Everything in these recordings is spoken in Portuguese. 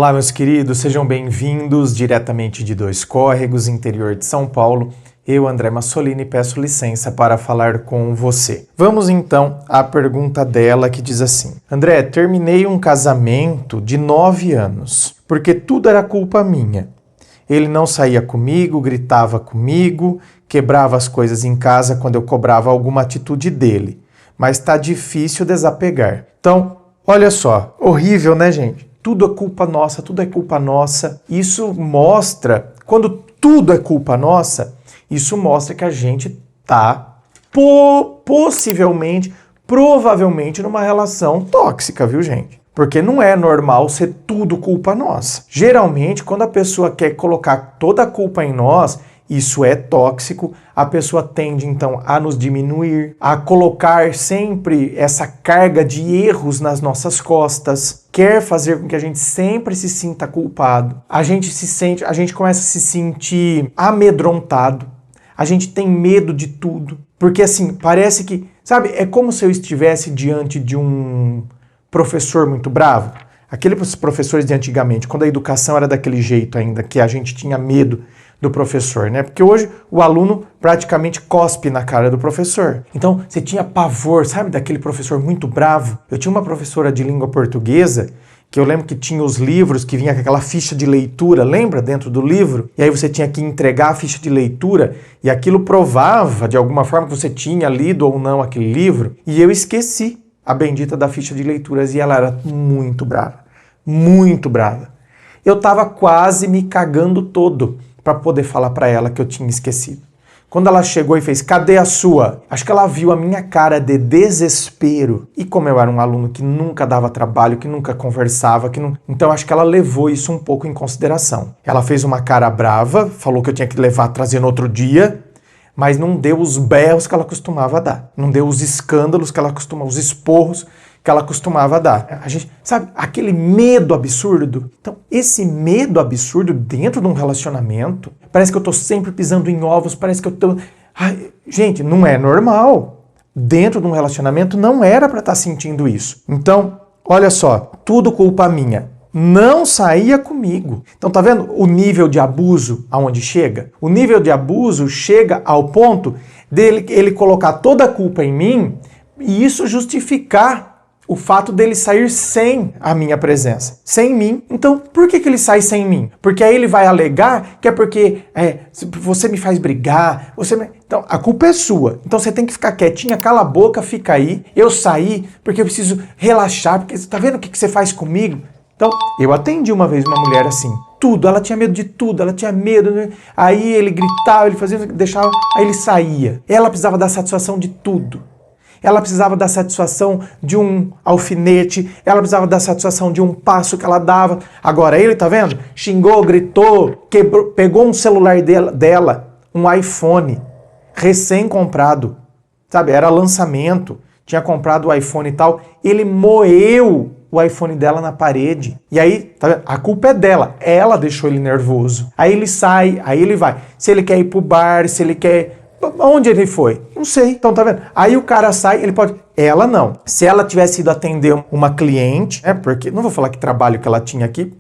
Olá, meus queridos, sejam bem-vindos diretamente de Dois Córregos, interior de São Paulo. Eu, André Massolini, peço licença para falar com você. Vamos então à pergunta dela que diz assim: André, terminei um casamento de 9 anos, porque tudo era culpa minha. Ele não saía comigo, gritava comigo, quebrava as coisas em casa quando eu cobrava alguma atitude dele. Mas tá difícil desapegar. Então, olha só, horrível, né, gente? Tudo é culpa nossa, tudo é culpa nossa. Isso mostra, quando tudo é culpa nossa, isso mostra que a gente tá possivelmente, provavelmente numa relação tóxica, viu, gente? Porque não é normal ser tudo culpa nossa. Geralmente, quando a pessoa quer colocar toda a culpa em nós, isso é tóxico, a pessoa tende então a nos diminuir, a colocar sempre essa carga de erros nas nossas costas, quer fazer com que a gente sempre se sinta culpado. A gente começa a se sentir amedrontado, a gente tem medo de tudo, porque assim, parece que, sabe, é como se eu estivesse diante de um professor muito bravo. Aqueles professores de antigamente, quando a educação era daquele jeito ainda, que a gente tinha medo do professor, né? Porque hoje o aluno praticamente cospe na cara do professor. Então, você tinha pavor, sabe, daquele professor muito bravo? Eu tinha uma professora de língua portuguesa que eu lembro que tinha os livros que vinha com aquela ficha de leitura, lembra? Dentro do livro. E aí você tinha que entregar a ficha de leitura e aquilo provava, de alguma forma, que você tinha lido ou não aquele livro. E eu esqueci a bendita da ficha de leituras e ela era muito brava. Muito brava. Eu tava quase me cagando todo para poder falar para ela que eu tinha esquecido. Quando ela chegou e fez, cadê a sua? Acho que ela viu a minha cara de desespero. E como eu era um aluno que nunca dava trabalho, que nunca conversava, então acho que ela levou isso um pouco em consideração. Ela fez uma cara brava, falou que eu tinha que trazer no outro dia, mas não deu os berros que ela costumava dar. Não deu os escândalos que ela costumava, os esporros que ela costumava dar. A gente, sabe, aquele medo absurdo. Então, esse medo absurdo dentro de um relacionamento, parece que eu tô sempre pisando em ovos, parece que eu tô... Ai, gente, não é normal. Dentro de um relacionamento não era para estar sentindo isso. Então, olha só, tudo culpa minha. Não saía comigo. Então, tá vendo o nível de abuso aonde chega? O nível de abuso chega ao ponto dele ele colocar toda a culpa em mim e isso justificar o fato dele sair sem a minha presença, sem mim. Então, por que ele sai sem mim? Porque aí ele vai alegar que é porque você me faz brigar, Então, a culpa é sua. Então, você tem que ficar quietinha, cala a boca, fica aí. Eu saí porque eu preciso relaxar, porque você tá vendo o que você faz comigo? Então, eu atendi uma vez uma mulher assim, tudo, ela tinha medo de tudo, ela tinha medo, né? Aí ele gritava, ele fazia, deixava, aí ele saía. Ela precisava dar satisfação de tudo. Ela precisava da satisfação de um alfinete, ela precisava da satisfação de um passo que ela dava. Agora ele, tá vendo? Xingou, gritou, quebrou, pegou um celular dela, um iPhone, recém-comprado, sabe? Era lançamento, tinha comprado o iPhone e tal. Ele moeu o iPhone dela na parede. E aí, tá vendo? A culpa é dela. Ela deixou ele nervoso. Aí ele sai, aí ele vai. Se ele quer ir pro bar, se ele quer... Onde ele foi? Não sei. Então, tá vendo? Aí o cara sai, ele pode... Ela não. Se ela tivesse ido atender uma cliente, porque não vou falar que trabalho que ela tinha aqui,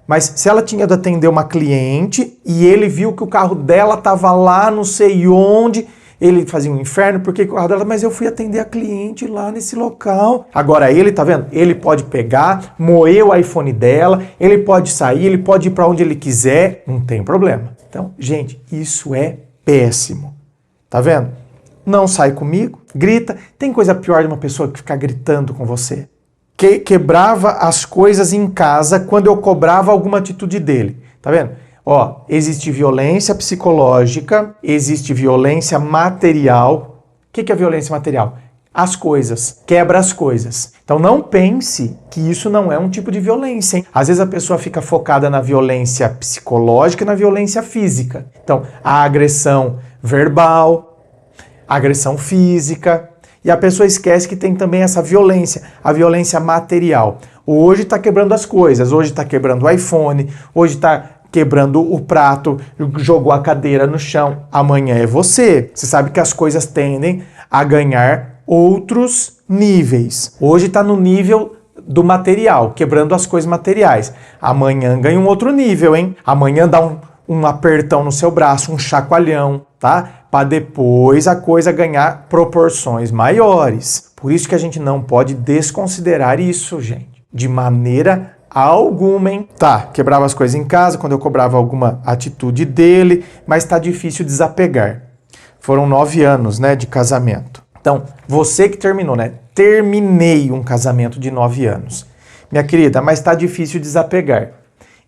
mas se ela tinha ido atender uma cliente e ele viu que o carro dela tava lá, não sei onde, ele fazia um inferno, porque o carro dela... Mas eu fui atender a cliente lá nesse local. Agora ele, tá vendo? Ele pode pegar, moer o iPhone dela, ele pode sair, ele pode ir pra onde ele quiser, não tem problema. Então, gente, isso é péssimo. Tá vendo? Não sai comigo, grita. Tem coisa pior de uma pessoa que ficar gritando com você. Quebrava as coisas em casa quando eu cobrava alguma atitude dele. Tá vendo? Ó, existe violência psicológica, existe violência material. O que é violência material? As coisas, quebra as coisas. Então não pense que isso não é um tipo de violência, hein? Às vezes a pessoa fica focada na violência psicológica e na violência física. Então, a agressão verbal, agressão física, e a pessoa esquece que tem também essa violência, a violência material. Hoje está quebrando as coisas, hoje está quebrando o iPhone, hoje está quebrando o prato, jogou a cadeira no chão, amanhã é você. Você sabe que as coisas tendem a ganhar outros níveis. Hoje está no nível do material, quebrando as coisas materiais. Amanhã ganha um outro nível, hein? Amanhã dá um apertão no seu braço, um chacoalhão, tá? Para depois a coisa ganhar proporções maiores. Por isso que a gente não pode desconsiderar isso, gente. De maneira alguma, hein? Tá, quebrava as coisas em casa, quando eu cobrava alguma atitude dele, mas tá difícil desapegar. Foram 9 anos, né, de casamento. Então, você que terminou, né? Terminei um casamento de 9 anos. Minha querida, mas tá difícil desapegar.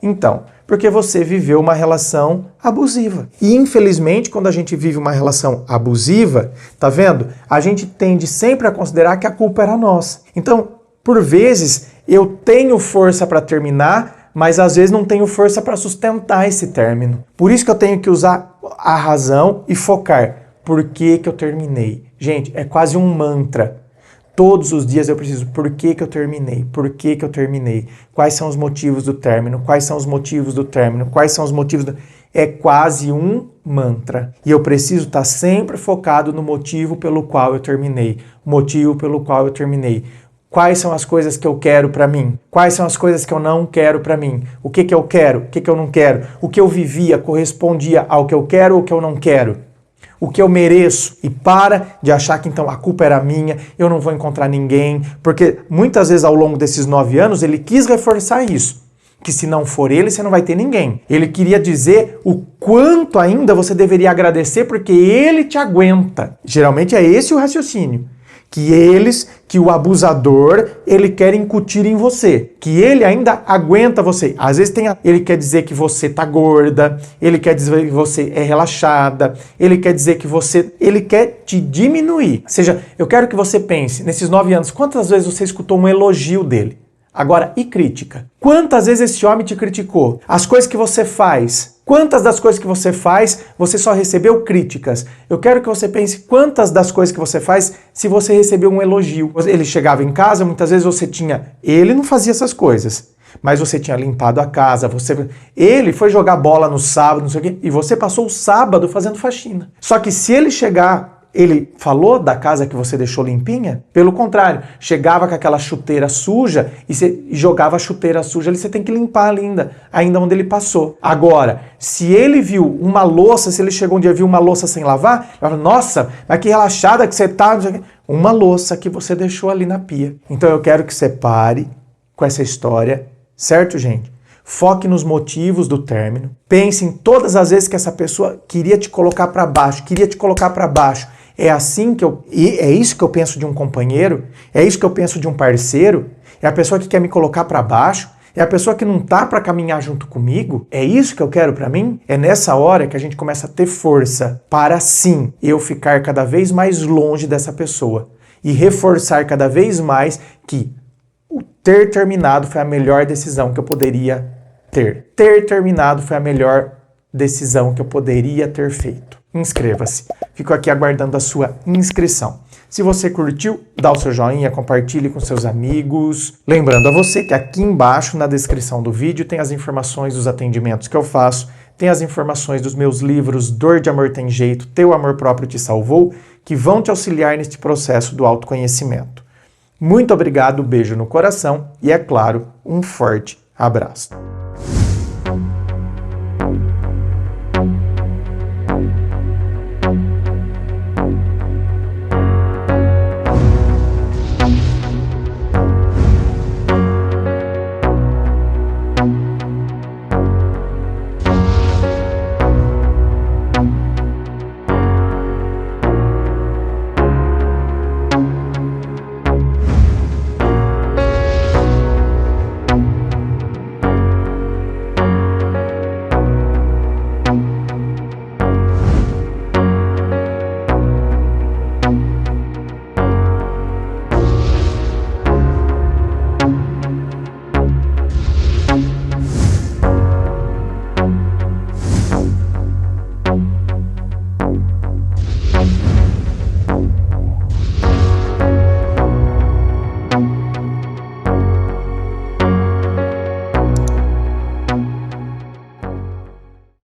Então, porque você viveu uma relação abusiva. E infelizmente, quando a gente vive uma relação abusiva, tá vendo? A gente tende sempre a considerar que a culpa era nossa. Então, por vezes, eu tenho força para terminar, mas às vezes não tenho força para sustentar esse término. Por isso que eu tenho que usar a razão e focar. Por que que eu terminei? Gente, é quase um mantra. Todos os dias eu preciso, por que que eu terminei? Por que que eu terminei? Quais são os motivos do término? Quais são os motivos do término? Quais são os motivos do... É quase um mantra. E eu preciso estar sempre focado no motivo pelo qual eu terminei. O motivo pelo qual eu terminei. Quais são as coisas que eu quero pra mim? Quais são as coisas que eu não quero pra mim? O que que eu quero? O que que eu não quero? O que eu vivia correspondia ao que eu quero ou o que eu não quero? O que eu mereço, e para de achar que então a culpa era minha, eu não vou encontrar ninguém, porque muitas vezes ao longo desses 9 anos ele quis reforçar isso, que se não for ele, você não vai ter ninguém. Ele queria dizer o quanto ainda você deveria agradecer porque ele te aguenta. Geralmente é esse o raciocínio. Que o abusador, ele quer incutir em você, que ele ainda aguenta você. Às vezes ele quer dizer que você tá gorda, ele quer dizer que você é relaxada, ele quer dizer que ele quer te diminuir. Ou seja, eu quero que você pense, nesses 9 anos, quantas vezes você escutou um elogio dele? Agora, e crítica? Quantas vezes esse homem te criticou? As coisas que você faz, quantas das coisas que você faz, você só recebeu críticas? Eu quero que você pense quantas das coisas que você faz, se você recebeu um elogio. Ele chegava em casa, muitas vezes você tinha... Ele não fazia essas coisas, mas você tinha limpado a casa, ele foi jogar bola no sábado, não sei o quê, e você passou o sábado fazendo faxina. Só que se ele chegar... Ele falou da casa que você deixou limpinha? Pelo contrário, chegava com aquela chuteira suja e você jogava a chuteira suja ali, você tem que limpar ainda onde ele passou. Agora, se ele viu uma louça, se ele chegou um dia e viu uma louça sem lavar, ele fala, nossa, mas que relaxada que você tá. Uma louça que você deixou ali na pia. Então eu quero que você pare com essa história, certo, gente? Foque nos motivos do término. Pense em todas as vezes que essa pessoa queria te colocar para baixo, É isso que eu penso de um companheiro? É isso que eu penso de um parceiro? É a pessoa que quer me colocar para baixo? É a pessoa que não tá para caminhar junto comigo? É isso que eu quero para mim? É nessa hora que a gente começa a ter força para sim eu ficar cada vez mais longe dessa pessoa e reforçar cada vez mais que o ter terminado foi a melhor decisão que eu poderia ter. Ter terminado foi a melhor decisão que eu poderia ter feito. Inscreva-se. Fico aqui aguardando a sua inscrição. Se você curtiu, dá o seu joinha, compartilhe com seus amigos. Lembrando a você que aqui embaixo na descrição do vídeo tem as informações dos atendimentos que eu faço, tem as informações dos meus livros Dor de Amor Tem Jeito, Teu Amor Próprio Te Salvou, que vão te auxiliar neste processo do autoconhecimento. Muito obrigado, beijo no coração e, é claro, um forte abraço.